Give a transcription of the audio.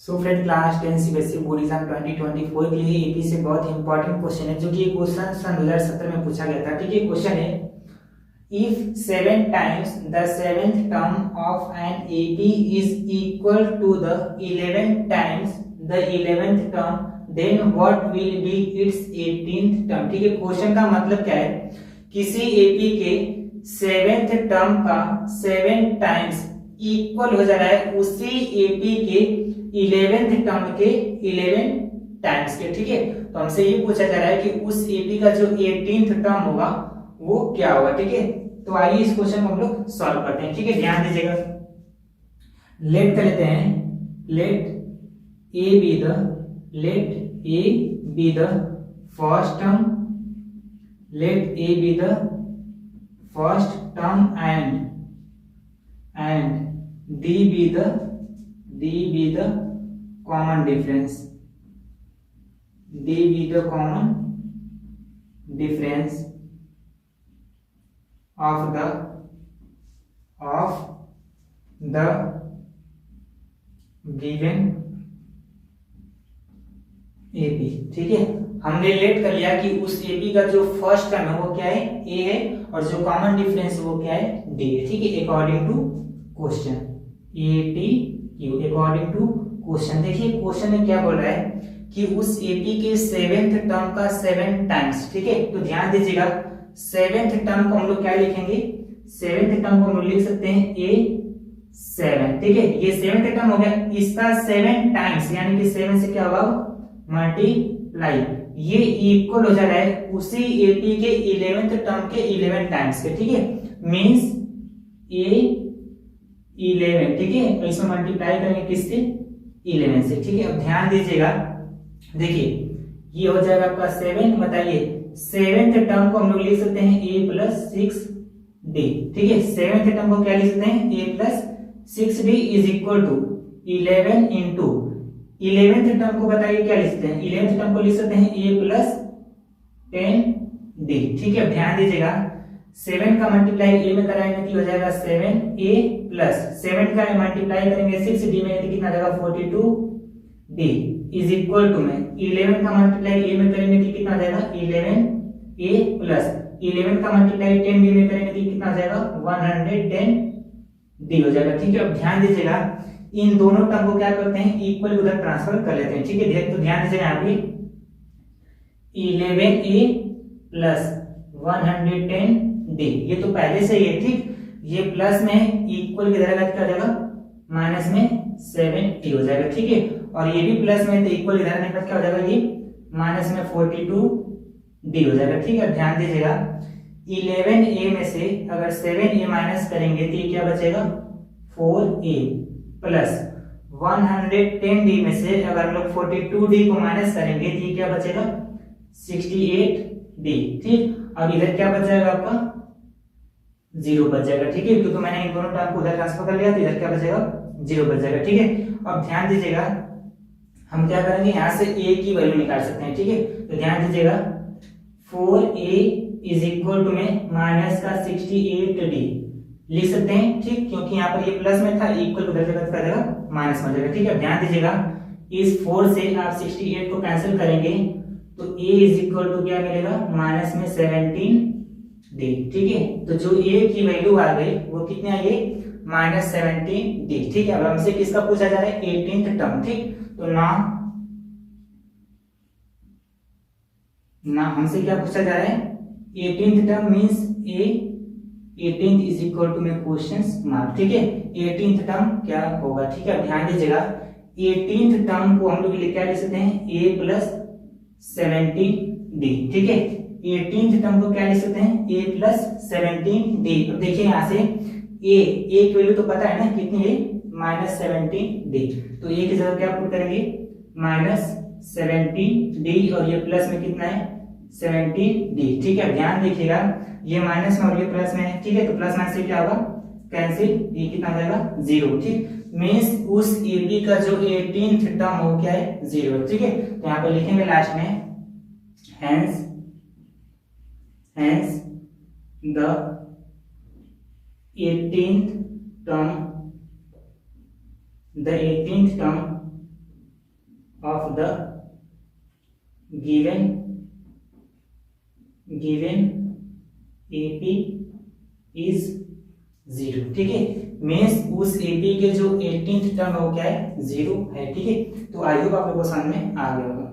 So friend class 10 CBSE board exam 2024 के लिए AP से बहुत इंपॉर्टेंट क्वेश्चन है, जो कि क्वेश्चन सन 2017 में पूछा गया था। ठीक है, क्वेश्चन है if 7 times the seventh term of an AP is equal to the 11 times the 11th term then what will be its 18th term. ठीक है, क्वेश्चन का मतलब क्या है, किसी एपी के 7th टर्म का 7 टाइम्स इक्वल हो जा रहा है उसी एपी के 11th टर्म के 11 टाइम्स के। ठीक है, तो हमसे ये पूछा जा रहा है कि उस एपी का जो 18th टर्म होगा वो क्या होगा। ठीक है, तो आइए इस क्वेश्चन को हम लोग सॉल्व करते हैं। ठीक है, ध्यान दीजिएगा। लेट कर लेते हैं, let a be the first term, let a be the first term and d be the common difference, d be the common difference of the given AP। ठीक है, हमने रिलेट कर लिया कि उस AP का जो फर्स्ट टर्म है वो क्या है, A है, और जो कॉमन डिफरेंस है वो क्या है, D है। ठीक है, according to question ATQ, according to question. देखिए क्वेश्चन में क्या बोल रहा है कि उस एपी के 7th टर्म का 7 टाइम्स। ठीक है, तो ध्यान दीजिएगा 7th टर्म को हम लोग क्या लिखेंगे, 7th टर्म को हम लोग लिख सकते हैं A7। ठीक है, ये 7th टर्म हो गया, इसका 7 टाइम्स यानी कि 7 से क्या होगा, मल्टीप्लाई, ये इक्वल हो जा रहा है उसी एपी के 11th टर्म के 11 टाइम्स के। ठीक है, मींस A11। ठीक है, तो इसमें मल्टीप्लाई करेंगे किससे, 11 से। ठीक है, अब ध्यान दीजिएगा, देखिए ये हो जाएगा आपका 7। बताइए 7th टर्म को हम लोग लिख सकते हैं a प्लस 6d। ठीक है, 7th टर्म को क्या लिख सकते हैं, a plus 6d is equal to 11 into 11th term को बताइए क्या लिख सकते हैं, 11th टर्म को लिख सकते हैं a प्लस 10d। ठीक है, ध्यान दीजिएगा 7 का मल्टीप्लाई a में कराएंगे तो हो जाएगा 7a प्लस 7 का मल्टीप्लाई करेंगे 6d में तो कितना आ जाएगा 42d इज इक्वल टू में 11 का मल्टीप्लाई a में करेंगे तो कितना आ जाएगा 11a प्लस 11 का मल्टीप्लाई 10d में करेंगे तो कितना आ जाएगा 110d हो जाएगा। ठीक है, अब ध्यान दीजिएगा इन दोनों टर्म को क्या करते हैं, इक्वल उधर ट्रांसफर कर लेते हैं। ठीक है, तो ध्यान दीजिएगा यहाँ पे 11a प्लस 110d, ये तो पहले से ही है। ठीक, ये प्लस में इक्वल की तरह क्या हो जाएगा, माइनस में 7t हो जाएगा। ठीक है, और ये भी प्लस में तो इक्वल इधर आने पर क्या हो जाएगा, ये माइनस में 42d हो जाएगा। ठीक है, ध्यान दीजिएगा 11a में से अगर 7a माइनस करेंगे तो ये क्या बचेगा 4a प्लस 110d में से अगर हम लोग 42d को माइनस करेंगे तो ये क्या बचेगा 68d। ठीक, अब इधर क्या बच जाएगा आपका 0 बच जाएगा। ठीक है, क्योंकि मैंने इन दोनों टर्म को उधर ट्रांसफर कर लिया तो इधर क्या बचेगा 0 बच जाएगा। ठीक है, अब ध्यान दीजिएगा हम क्या करेंगे, यहाँ से a की वैल्यू निकाल सकते हैं। ठीक है, तो ध्यान दीजिएगा 4a इज इक्वल टू में माइनस का 68d लिख सकते हैं। ठीक, क्योंकि यहाँ पर ये प्लस में था, इक्वल उधर जगह कर देगा माइनस में जाएगा। ठीक है, ध्यान दीजिएगा इस 4 से आप 68 को कैंसिल करेंगे तो a इज इक्वल टू क्या मिलेगा, माइनस में 17d। ठीक है, तो जो a की वैल्यू आ गई वो कितनी आ गई, माइनस 17d। ठीक है, अब हमसे किसका पूछा जा रहा है, 18th टर्म। ठीक, तो ना हमसे क्या पूछा जा रहा है, 18th term means a 18th is equal to में क्वेश्चंस मार्क। ठीक है, 18th टर्म क्या होगा। ठीक है, ध्यान दीजिएगा 18th टर्म को हम लोग क्या लिख सकते हैं, a प्लस 17d। ठीक है, 18th टर्म को क्या लिख सकते हैं, a प्लस 17d। अब देखिए यहाँ से a की वैल्यू तो पता है ना कितनी है, माइनस 17d, तो a की जगह क्या पुट करेंगे, माइनस 17d और ये प्लस में कितना है 17d। ठीक है, ध्यान देखिएगा ये माइनस में और ये प्लस में है। ठीक है, तो प्लस माइनस से क्या होगा, कैंसिल, ये कितना हो जाएगा 0। ठीक, मींस उस एपी का जो 18th टर्म हो क्या है 0। ठीक है, तो यहाँ पे लिखेंगे लास्ट में hence the 18th term of the given AP is 0। ठीक है, मीन्स उस एपी के जो 18th टर्म है वो क्या है, 0 है। ठीक है, तो आई होप आप लोगों को समझ में आ गया होगा।